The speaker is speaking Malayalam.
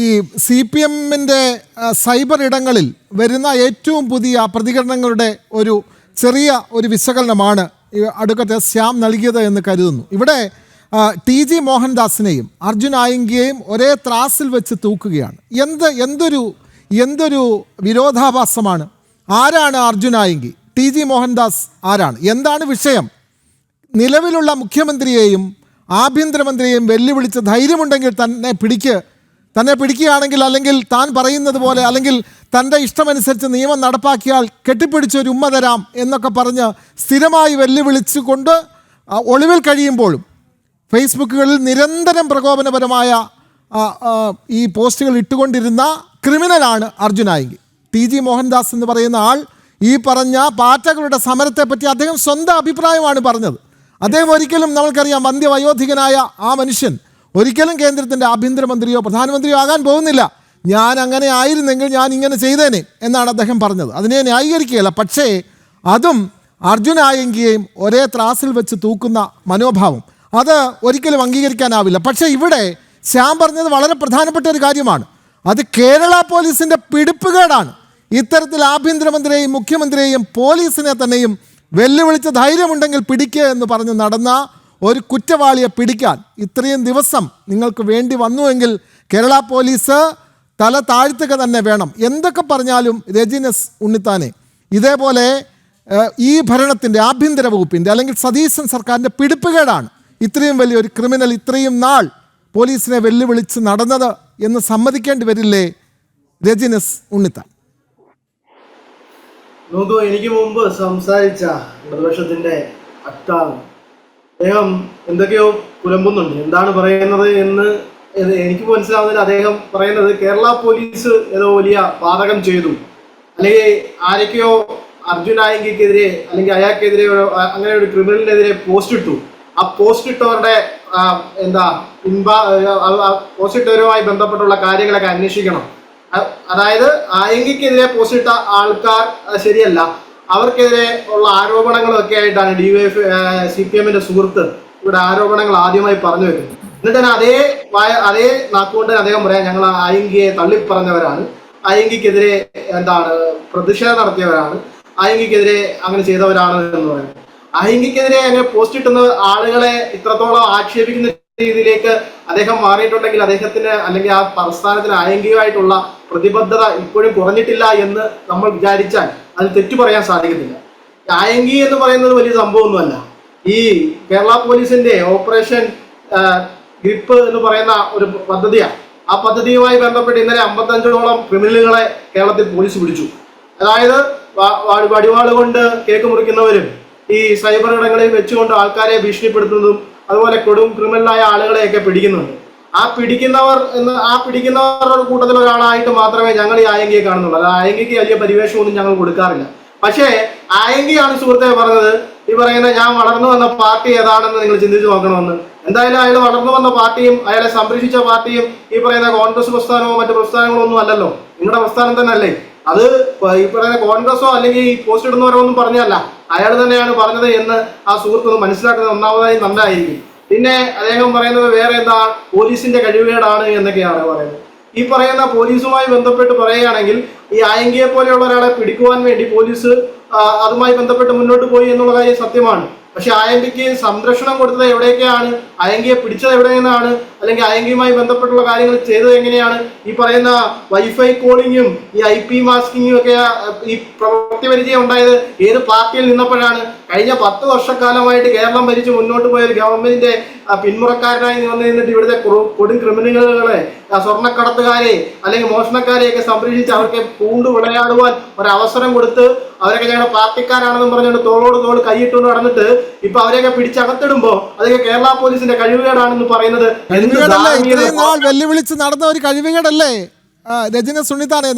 ഈ CPM-ന്റെ സൈബർ ഇടങ്ങളിൽ വരുന്ന ഏറ്റവും പുതിയ പ്രതികരണങ്ങളുടെ ഒരു ചെറിയ ഒരു വിശകലനമാണ് അടുക്കത്തെ ശ്യാം നൽകിയത് എന്ന് കരുതുന്നു. ഇവിടെ TG മോഹൻദാസിനെയും അർജുൻ ആയങ്കിയെയും ഒരേ ത്രാസിൽ വെച്ച് തൂക്കുകയാണ്. എന്തൊരു വിരോധാഭാസമാണ്. ആരാണ് അർജുൻ ആയങ്കി? TG മോഹൻദാസ് ആരാണ്? എന്താണ് വിഷയം? നിലവിലുള്ള മുഖ്യമന്ത്രിയെയും ആഭ്യന്തരമന്ത്രിയെയും വെല്ലുവിളിച്ച് ധൈര്യമുണ്ടെങ്കിൽ തന്നെ പിടിക്കുകയാണെങ്കിൽ, അല്ലെങ്കിൽ താൻ പറയുന്നത് പോലെ, അല്ലെങ്കിൽ തൻ്റെ ഇഷ്ടമനുസരിച്ച് നിയമം നടപ്പാക്കിയാൽ കെട്ടിപ്പിടിച്ചൊരു ഉമ്മ തരാം എന്നൊക്കെ പറഞ്ഞ് സ്ഥിരമായി വെല്ലുവിളിച്ചു കൊണ്ട് ഒളിവിൽ കഴിയുമ്പോഴും ഫേസ്ബുക്കുകളിൽ നിരന്തരം പ്രകോപനപരമായ ഈ പോസ്റ്റുകൾ ഇട്ടുകൊണ്ടിരുന്ന ക്രിമിനലാണ് അർജുൻ ആയങ്കി. TG മോഹൻദാസ് എന്ന് പറയുന്ന ആൾ ഈ പറഞ്ഞ പാറ്റകളുടെ സമരത്തെപ്പറ്റി അദ്ദേഹം സ്വന്തം അഭിപ്രായമാണ് പറഞ്ഞത്. അദ്ദേഹം ഒരിക്കലും, നമ്മൾക്കറിയാം, വന്ധ്യവയോധികനായ ആ മനുഷ്യൻ ഒരിക്കലും കേന്ദ്രത്തിൻ്റെ ആഭ്യന്തരമന്ത്രിയോ പ്രധാനമന്ത്രിയോ ആകാൻ പോകുന്നില്ല. ഞാൻ അങ്ങനെ ആയിരുന്നെങ്കിൽ ഞാൻ ഇങ്ങനെ ചെയ്തേനെ എന്നാണ് അദ്ദേഹം പറഞ്ഞത്. അതിനെ ന്യായീകരിക്കുകയല്ല. പക്ഷേ അതും അർജുൻ ആയങ്കിയെയും ഒരേ ത്രാസിൽ വെച്ച് തൂക്കുന്ന മനോഭാവം അത് ഒരിക്കലും അംഗീകരിക്കാനാവില്ല. പക്ഷേ ഇവിടെ ശ്യാം പറഞ്ഞത് വളരെ പ്രധാനപ്പെട്ട ഒരു കാര്യമാണ്. അത് കേരള പോലീസിൻ്റെ പിടിപ്പുകേടാണ്. ഇത്തരത്തിൽ ആഭ്യന്തരമന്ത്രിയെയും മുഖ്യമന്ത്രിയെയും പോലീസിനെ തന്നെയും വെല്ലുവിളിച്ച് ധൈര്യമുണ്ടെങ്കിൽ പിടിക്കുക എന്ന് പറഞ്ഞ് നടന്ന ഒരു കുറ്റവാളിയെ പിടിക്കാൻ ഇത്രയും ദിവസം നിങ്ങൾക്ക് വേണ്ടി വന്നുവെങ്കിൽ കേരള പോലീസ് തല താഴ്ത്തുക തന്നെ വേണം. എന്തൊക്കെ പറഞ്ഞാലും രജിനസ് ഉണ്ണിത്താനെ, ഇതേപോലെ ഈ ഭരണത്തിൻ്റെ ആഭ്യന്തര വകുപ്പിൻ്റെ അല്ലെങ്കിൽ സതീശൻ സർക്കാരിൻ്റെ പിടിപ്പുകേടാണ് ഇത്രയും വലിയൊരു ക്രിമിനൽ ഇത്രയും നാൾ പോലീസിനെ വെല്ലുവിളിച്ച് നടന്നത് എന്ന് സമ്മതിക്കേണ്ടി വരില്ലേ രജിനസ് ഉണ്ണിത്താൻ? നോക്കൂ, എനിക്ക് മുമ്പ് സംസാരിച്ച പ്രതിപക്ഷത്തിന്റെ വക്താവ് അദ്ദേഹം എന്തൊക്കെയോ പുലമ്പുന്നുണ്ട്. എന്താണ് പറയുന്നത് എന്ന് എനിക്ക് മനസ്സിലാവുന്നതിൽ അദ്ദേഹം പറയുന്നത് കേരള പോലീസ് ഏതോ വലിയ പാതകം ചെയ്തു, അല്ലെങ്കിൽ ആരൊക്കെയോ അർജുൻ ആയങ്കിക്കെതിരെ അല്ലെങ്കിൽ അയാൾക്കെതിരെ അങ്ങനെ ഒരു ക്രിമിനലിനെതിരെ പോസ്റ്റ് ഇട്ടു. ആ പോസ്റ്റ് ഇട്ടവരുടെ പോസ്റ്റ് ഇട്ടവരുമായി ബന്ധപ്പെട്ടുള്ള കാര്യങ്ങളൊക്കെ അന്വേഷിക്കണം. അതായത് ആയങ്കിക്കെതിരെ പോസ്റ്റ് ഇട്ട ആൾക്കാർ ശരിയല്ല, അവർക്കെതിരെ ഉള്ള ആരോപണങ്ങളൊക്കെ ആയിട്ടാണ് CPM-ന്റെ സുഹൃത്ത് ഇവിടെ ആരോപണങ്ങൾ ആദ്യമായി പറഞ്ഞു വെക്കുന്നത്. എന്നിട്ട് തന്നെ അതേ നാക്കുകൊണ്ട് അദ്ദേഹം പറയാം, ഞങ്ങൾ ആയങ്കിയെ തള്ളിപ്പറഞ്ഞവരാണ്, ആയങ്കിക്കെതിരെ പ്രതിഷേധം നടത്തിയവരാണ്, ആയങ്കിക്കെതിരെ അങ്ങനെ ചെയ്തവരാണ് എന്ന് പറയുന്നത്. ആയങ്കിക്കെതിരെ അങ്ങനെ പോസ്റ്റ് ഇട്ടുന്ന ആളുകളെ ഇത്രത്തോളം ആക്ഷേപിക്കുന്ന രീതിയിലേക്ക് അദ്ദേഹം മാറിയിട്ടുണ്ടെങ്കിൽ അദ്ദേഹത്തിന് അല്ലെങ്കിൽ ആ പ്രസ്ഥാനത്തിന് ആയങ്കികമായിട്ടുള്ള പ്രതിബദ്ധത ഇപ്പോഴും കുറഞ്ഞിട്ടില്ല എന്ന് നമ്മൾ വിചാരിച്ചാൽ അത് തെറ്റു പറയാൻ സാധിക്കത്തില്ല. ആയങ്കി എന്ന് പറയുന്നത് വലിയ സംഭവമൊന്നുമല്ല. ഈ കേരള പോലീസിന്റെ ഓപ്പറേഷൻ ഗ്രിപ്പ് എന്ന് പറയുന്ന ഒരു പദ്ധതിയാണ്. ആ പദ്ധതിയുമായി ബന്ധപ്പെട്ട് ഇന്നലെ 55ഓളം ക്രിമിനലുകളെ കേരളത്തിൽ പോലീസ് പിടിച്ചു. അതായത് വടിവാള് കൊണ്ട് കേക്ക് മുറിക്കുന്നവരും ഈ സൈബർ ഇടങ്ങളിൽ വെച്ചുകൊണ്ട് ആൾക്കാരെ ഭീഷണിപ്പെടുത്തുന്നതും അതുപോലെ കൊടും ക്രിമിനലായ ആളുകളെയൊക്കെ പിടിക്കുന്നുണ്ട്. ആ പിടിക്കുന്നവരുടെ കൂട്ടത്തിൽ ഒരാളായിട്ട് മാത്രമേ ഞങ്ങൾ ഈ ആയങ്കിയെ കാണുന്നുള്ളൂ. അത് ആയങ്കിക്ക് വലിയ പരിവേഷമൊന്നും ഞങ്ങൾ കൊടുക്കാറില്ല. പക്ഷേ ആയങ്കിയാണ് സുഹൃത്തെ പറഞ്ഞത്, ഈ പറയുന്ന ഞാൻ വളർന്നു വന്ന പാർട്ടി ഏതാണെന്ന് നിങ്ങൾ ചിന്തിച്ചു നോക്കണമെന്ന്. എന്തായാലും അയാൾ വളർന്നു വന്ന പാർട്ടിയും അയാളെ സംരക്ഷിച്ച പാർട്ടിയും ഈ പറയുന്ന കോൺഗ്രസ് പ്രസ്ഥാനമോ മറ്റു പ്രസ്ഥാനങ്ങളോ ഒന്നും അല്ലല്ലോ, നിങ്ങളുടെ പ്രസ്ഥാനം തന്നെ അല്ലേ. അത് ഈ പറയുന്ന കോൺഗ്രസോ അല്ലെങ്കിൽ ഈ പോസ്റ്റ് ഇടുന്നവരോ ഒന്നും പറഞ്ഞല്ല, അയാൾ തന്നെയാണ് പറഞ്ഞത് എന്ന് ആ സുഹൃത്ത് മനസ്സിലാക്കുന്നത് ഒന്നാമതായി നന്നായിരിക്കും. പിന്നെ അദ്ദേഹം പറയുന്നത് വേറെ എന്താ, പോലീസിന്റെ കഴിവുകേടാണ് എന്നൊക്കെയാണ് പറയുന്നത്. ഈ പറയുന്ന പോലീസുമായി ബന്ധപ്പെട്ട് പറയുകയാണെങ്കിൽ ഈ ആയങ്കിയെ പോലെയുള്ള ഒരാളെ പിടിക്കുവാൻ വേണ്ടി പോലീസ് അതുമായി ബന്ധപ്പെട്ട് മുന്നോട്ട് പോയി എന്നുള്ള കാര്യം സത്യമാണ്. പക്ഷെ ആയങ്കിക്ക് സംരക്ഷണം കൊടുത്തത് എവിടെയൊക്കെയാണ്, ആയങ്കിയെ പിടിച്ചത് എവിടെ നിന്നാണ്, അല്ലെങ്കിൽ ആയങ്കിയുമായി ബന്ധപ്പെട്ടുള്ള കാര്യങ്ങൾ ചെയ്തത് എങ്ങനെയാണ്? ഈ പറയുന്ന വൈഫൈ കോളിങ്ങും ഈ IP മാസ്കിങ്ങും ഒക്കെ ഈ പ്രവൃത്തി പരിചയം ഉണ്ടായത് ഏത് പാർട്ടിയിൽ നിന്നപ്പോഴാണ്? കഴിഞ്ഞ 10 വർഷക്കാലമായിട്ട് കേരളം ഭരിച്ച് മുന്നോട്ട് പോയ ഒരു ഗവൺമെന്റിന്റെ പിന്മുറക്കാരനായി നിന്നിട്ട് ഇവിടുത്തെ കൊടും ക്രിമിനലുകളെ, സ്വർണ്ണക്കടത്തുകാരെ അല്ലെങ്കിൽ മോഷണക്കാരെയൊക്കെ സംരക്ഷിച്ച് അവർക്ക് പൂണ്ടു വിളയാടുവാൻ ഒരവസരം കൊടുത്ത് അവരൊക്കെ ഞങ്ങളുടെ പാർട്ടിക്കാരാണെന്നും പറഞ്ഞുകൊണ്ട് തോളോട് തോൾ കൈയിട്ടുകൊണ്ട് നടന്നിട്ട് ഇപ്പൊ അവരെയൊക്കെ പിടിച്ചകത്തിടുമ്പോ അതൊക്കെ കേരള പോലീസിന്റെ കഴിവുകേടാണെന്ന് പറയുന്നത് വെല്ലുവിളിച്ച് നടന്ന ഒരു കഴിവുകേടല്ലേ രജിനസ് ഉണ്ണിത്താനെ?